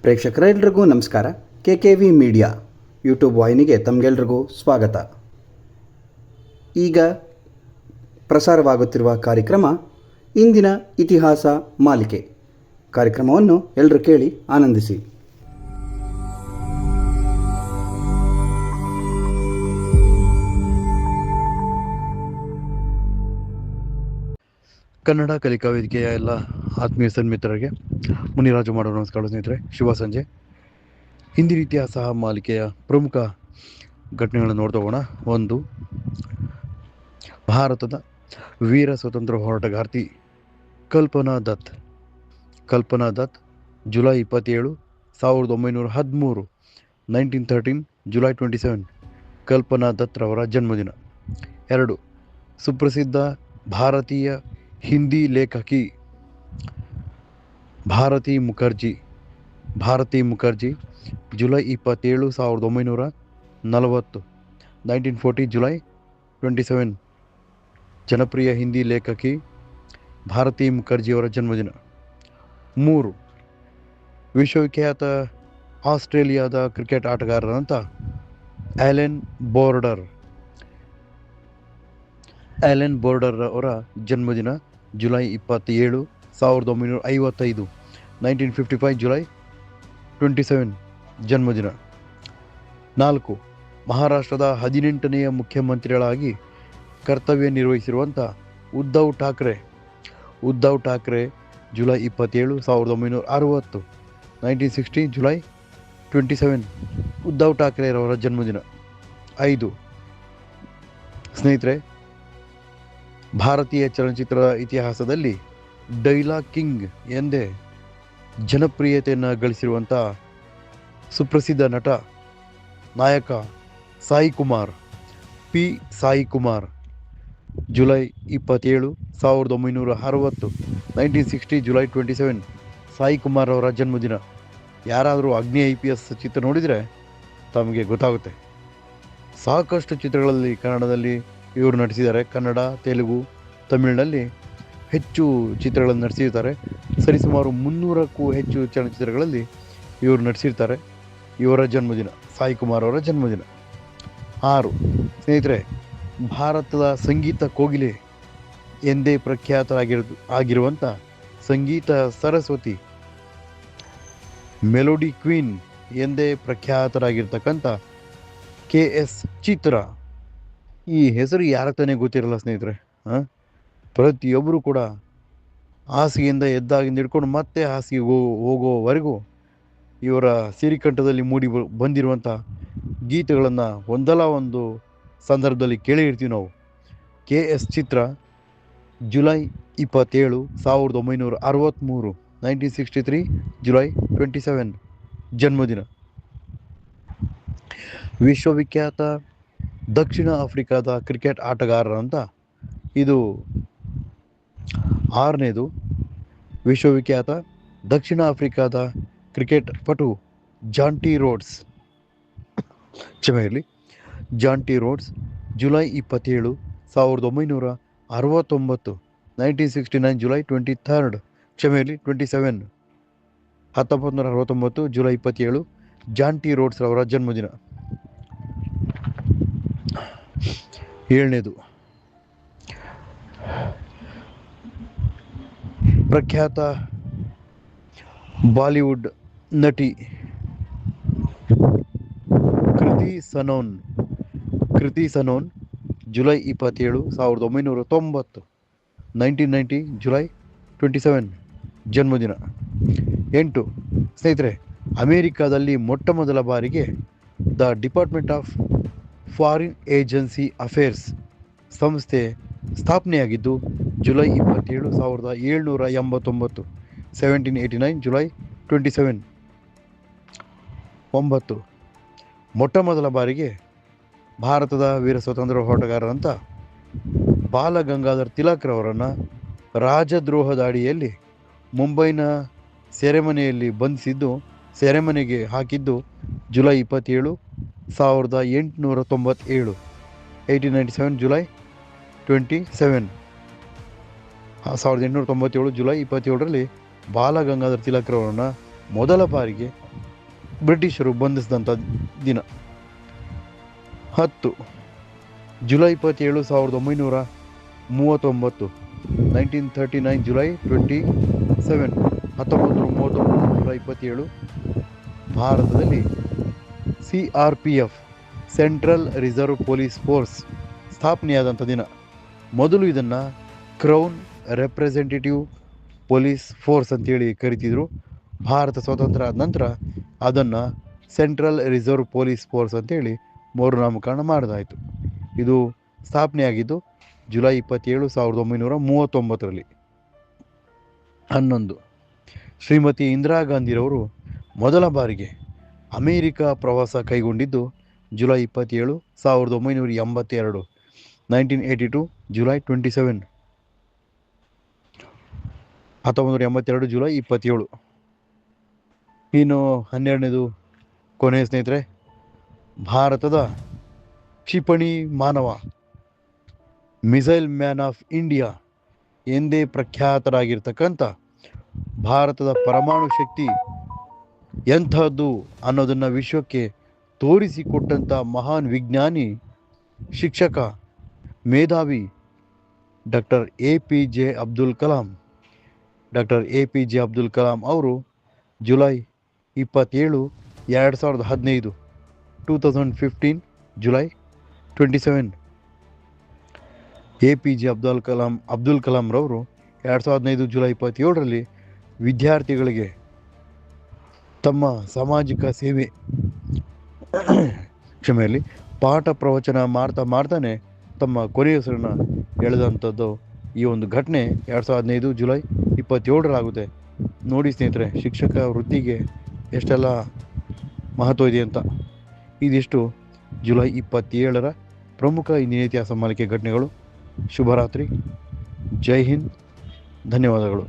ಪ್ರೇಕ್ಷಕರೆಲ್ಲರಿಗೂ ನಮಸ್ಕಾರ. KKV media YouTube ವಾಹಿನಿಗೆ ತಮಗೆಲ್ಲರಿಗೂ ಸ್ವಾಗತ. ಈಗ ಪ್ರಸಾರವಾಗುತ್ತಿರುವ ಕಾರ್ಯಕ್ರಮ ಇಂದಿನ ಇತಿಹಾಸ ಮಾಲಿಕೆ. ಕಾರ್ಯಕ್ರಮವನ್ನು ಎಲ್ಲರೂ ಕೇಳಿ ಆನಂದಿಸಿ. ಕನ್ನಡ ಕಲಿಕಾ ವೇದಿಕೆಯ ಎಲ್ಲ ಆತ್ಮೀಯ ಸನ್ಮಿತ್ರರಿಗೆ ಮುನಿರಾಜು ಮಾಡೋ ನಮಸ್ಕಾರ ಸ್ನೇಹಿತರೆ, ಶುಭ ಸಂಜೆ. ಹಿಂದಿನ ಇತಿಹಾಸ ಮಾಲಿಕೆಯ ಪ್ರಮುಖ ಘಟನೆಗಳನ್ನು ನೋಡ್ತೋಗೋಣ. ಒಂದು, ಭಾರತದ ವೀರ ಸ್ವತಂತ್ರ ಹೋರಾಟಗಾರ್ತಿ ಕಲ್ಪನಾ ದತ್ ಜುಲೈ 27, 1913, 1913 ಜುಲೈ 27 ಕಲ್ಪನಾ ದತ್ ರವರ ಜನ್ಮದಿನ. 2, ಸುಪ್ರಸಿದ್ಧ ಭಾರತೀಯ ಹಿಂದಿ ಲೇಖಕಿ ಭಾರತಿ ಮುಖರ್ಜಿ ಜುಲೈ 27, 1940, 1940 ಜುಲೈ 27 ಜನಪ್ರಿಯ ಹಿಂದಿ ಲೇಖಕಿ ಭಾರತಿ ಮುಖರ್ಜಿಯವರ ಜನ್ಮದಿನ. 3, ವಿಶ್ವವಿಖ್ಯಾತ ಆಸ್ಟ್ರೇಲಿಯಾದ ಕ್ರಿಕೆಟ್ ಆಟಗಾರರಂಥ ಆಲೆನ್ ಬೋರ್ಡರ್ ಅವರ ಜನ್ಮದಿನ ಜುಲೈ 27, 1955, 1955 ಜುಲೈ 27 ಜನ್ಮದಿನ. 4, ಮಹಾರಾಷ್ಟ್ರದ 18ನೇ ಮುಖ್ಯಮಂತ್ರಿಗಳಾಗಿ ಕರ್ತವ್ಯ ನಿರ್ವಹಿಸಿರುವಂಥ ಉದ್ಧವ್ ಠಾಕ್ರೆ ಜುಲೈ 27, 1960, 1960 ಜುಲೈ 27 ಉದ್ಧವ್ ಠಾಕ್ರೆರವರ ಜನ್ಮದಿನ. 5, ಸ್ನೇಹಿತರೆ, ಭಾರತೀಯ ಚಲನಚಿತ್ರದ ಇತಿಹಾಸದಲ್ಲಿ ಡೈಲಾಗ್ ಕಿಂಗ್ ಎಂದೇ ಜನಪ್ರಿಯತೆಯನ್ನು ಗಳಿಸಿರುವಂಥ ಸುಪ್ರಸಿದ್ಧ ನಟ ನಾಯಕ ಸಾಯಿ ಕುಮಾರ್ ಜುಲೈ 27, 1960, 1960 ಜುಲೈ 27 ಸಾಯಿ ಕುಮಾರ್ ಅವರ ಜನ್ಮದಿನ. ಯಾರಾದರೂ ಅಗ್ನಿ IPS ಚಿತ್ರ ನೋಡಿದರೆ ತಮಗೆ ಗೊತ್ತಾಗುತ್ತೆ. ಸಾಕಷ್ಟು ಚಿತ್ರಗಳಲ್ಲಿ ಕನ್ನಡದಲ್ಲಿ ಇವರು ನಟಿಸಿದ್ದಾರೆ. ಕನ್ನಡ, ತೆಲುಗು, ತಮಿಳಿನಲ್ಲಿ ಹೆಚ್ಚು ಚಿತ್ರಗಳನ್ನು ನಟಿಸಿರ್ತಾರೆ. ಸರಿಸುಮಾರು 300ಕ್ಕೂ ಹೆಚ್ಚು ಚಲನಚಿತ್ರಗಳಲ್ಲಿ ಇವರು ನಟಿಸಿರ್ತಾರೆ. ಇವರ ಜನ್ಮದಿನ, ಸಾಯಿ ಕುಮಾರ್ ಅವರ ಜನ್ಮದಿನ. 6, ಸ್ನೇಹಿತರೆ, ಭಾರತದ ಸಂಗೀತ ಕೋಗಿಲೆ ಎಂದೇ ಆಗಿರುವಂಥ ಸಂಗೀತ ಸರಸ್ವತಿ, ಮೆಲೋಡಿ ಕ್ವೀನ್ ಎಂದೇ ಪ್ರಖ್ಯಾತರಾಗಿರ್ತಕ್ಕಂಥ KS ಚಿತ್ರ. ಈ ಹೆಸರು ಯಾರ ತಾನೇ ಗೊತ್ತಿರಲ್ಲ ಸ್ನೇಹಿತರೆ. ಪ್ರತಿಯೊಬ್ಬರು ಕೂಡ ಹಾಸಿಗೆಯಿಂದ ಎದ್ದಾಗಿಂದ ಹಿಡ್ಕೊಂಡು ಮತ್ತೆ ಹಾಸಿಗೆ ಹೋಗೋವರೆಗೂ ಇವರ ಸಿರಿಕಂಠದಲ್ಲಿ ಮೂಡಿ ಬಂದಿರುವಂಥ ಗೀತೆಗಳನ್ನು ಒಂದಲ್ಲ ಒಂದು ಸಂದರ್ಭದಲ್ಲಿ ಕೇಳಿ ಇರ್ತೀವಿ ನಾವು. KS ಚಿತ್ರ ಜುಲೈ 27, 1963, 1963 ಜುಲೈ 27 ಜನ್ಮದಿನ. ವಿಶ್ವವಿಖ್ಯಾತ ದಕ್ಷಿಣ ಆಫ್ರಿಕಾದ ಕ್ರಿಕೆಟ್ ಆಟಗಾರರಂತ ಇದು 6ನೇದು. ವಿಶ್ವವಿಖ್ಯಾತ ದಕ್ಷಿಣ ಆಫ್ರಿಕಾದ ಕ್ರಿಕೆಟ್ ಪಟು ಜಾಂಟಿ roads July 27, 1969, 1969 July 27 1969 July 27 ಜಾಂಟಿ roads ಅವರ ಜನ್ಮದಿನ. 7ನೇದು, ಪ್ರಖ್ಯಾತ ಬಾಲಿವುಡ್ ನಟಿ ಕೃತಿ ಸನೋನ್ ಜುಲೈ 27, 1990, 1990 ಜುಲೈ 27 ಜನ್ಮದಿನ. 8, ಸ್ನೇಹಿತರೆ, ಅಮೇರಿಕಾದಲ್ಲಿ ಮೊಟ್ಟ ಮೊದಲ ಬಾರಿಗೆ the department of foreign agency affairs ಸಂಸ್ಥೆ ಸ್ಥಾಪನೆಯಾಗಿದ್ದು ಜುಲೈ 27, 1789, 1789 ಜುಲೈ 27. 9, ಮೊಟ್ಟ ಮೊದಲ ಬಾರಿಗೆ ಭಾರತದ ವೀರ ಸ್ವತಂತ್ರ ಹೋರಾಟಗಾರರಂಥ ಬಾಲ ಗಂಗಾಧರ್ ತಿಲಕ್ರವರನ್ನು ರಾಜದ್ರೋಹದ ಅಡಿಯಲ್ಲಿ ಮುಂಬೈನ ಸೆರೆಮನೆಯಲ್ಲಿ ಬಂಧಿಸಿದ್ದು, ಸೆರೆಮನೆಗೆ ಹಾಕಿದ್ದು ಜುಲೈ 27, 1897, 1897 ಜುಲೈ 27. 1897 ಜುಲೈ 27ರಲ್ಲಿ ಬಾಲ ಗಂಗಾಧರ್ ತಿಲಕ್ರವರನ್ನು ಮೊದಲ ಬಾರಿಗೆ ಬ್ರಿಟಿಷರು ಬಂಧಿಸಿದಂಥ ದಿನ. 10 ಜುಲೈ 27, 1939, 1939 ಜುಲೈ 27, 1939 ಜುಲೈ 27 ಭಾರತದಲ್ಲಿ CRPF central reserve police force ಸ್ಥಾಪನೆಯಾದಂಥ ದಿನ. ಮೊದಲು ಇದನ್ನು ಕ್ರೌನ್ ರೆಪ್ರೆಸೆಂಟೇಟಿವ್ ಪೊಲೀಸ್ ಫೋರ್ಸ್ ಅಂತೇಳಿ ಕರಿತಿದ್ರು. ಭಾರತ ಸ್ವತಂತ್ರ ಆದ ನಂತರ ಅದನ್ನು ಸೆಂಟ್ರಲ್ ರಿಸರ್ವ್ ಪೊಲೀಸ್ ಫೋರ್ಸ್ ಅಂತೇಳಿ ಮರುನಾಮಕರಣ ಮಾಡೋದಾಯಿತು. ಇದು ಸ್ಥಾಪನೆಯಾಗಿದ್ದು ಜುಲೈ 27, 1939ರಲ್ಲಿ. 11 ಶ್ರೀಮತಿ ಇಂದಿರಾ ಗಾಂಧಿರವರು ಮೊದಲ ಬಾರಿಗೆ ಅಮೇರಿಕಾ ಪ್ರವಾಸ ಕೈಗೊಂಡಿದ್ದು ಜುಲೈ 27, 1982, 1982 ಜುಲೈ 27, 1982 ಜುಲೈ 27. ಇನ್ನು 12ನೇದು ಕೊನೆಯ ಸ್ನೇಹಿತರೆ, ಭಾರತದ ಕ್ಷಿಪಣಿ ಮಾನವ, ಮಿಸೈಲ್ ಮ್ಯಾನ್ ಆಫ್ ಇಂಡಿಯಾ ಎಂದೇ ಪ್ರಖ್ಯಾತರಾಗಿರ್ತಕ್ಕಂಥ, ಭಾರತದ ಪರಮಾಣು ಶಕ್ತಿ ಎಂಥದ್ದು ಅನ್ನೋದನ್ನು ವಿಶ್ವಕ್ಕೆ ತೋರಿಸಿಕೊಟ್ಟಂಥ ಮಹಾನ್ ವಿಜ್ಞಾನಿ, ಶಿಕ್ಷಕ, ಮೇಧಾವಿ doctor APJ Abdul Kalam. Doctor APJ Abdul Kalam ಅವರು ಜುಲೈ 27, 2015, 2015 ಜುಲೈ 27. APJ ಅಬ್ದುಲ್ ಕಲಾಂರವರು 2015 ಜುಲೈ 27ರಲ್ಲಿ ವಿದ್ಯಾರ್ಥಿಗಳಿಗೆ ತಮ್ಮ ಸಾಮಾಜಿಕ ಸೇವೆ ಪಾಠ ಪ್ರವಚನ ಮಾಡ್ತಾನೆ ತಮ್ಮ ಕೊನೆಯುಸಿರನ್ನು ಎಳೆದಂಥದ್ದು ಈ ಒಂದು ಘಟನೆ 2015 ಜುಲೈ 27ರಾಗುತ್ತೆ. ನೋಡಿ ಸ್ನೇಹಿತರೆ, ಶಿಕ್ಷಕ ವೃತ್ತಿಗೆ ಎಷ್ಟೆಲ್ಲ ಮಹತ್ವ ಇದೆ ಅಂತ. ಇದಿಷ್ಟು ಜುಲೈ 27ರ ಪ್ರಮುಖ ಇಂದಿನ ಇತಿಹಾಸ ಮಾಲಿಕೆ ಘಟನೆಗಳು. ಶುಭರಾತ್ರಿ. ಜೈ ಹಿಂದ್. ಧನ್ಯವಾದಗಳು.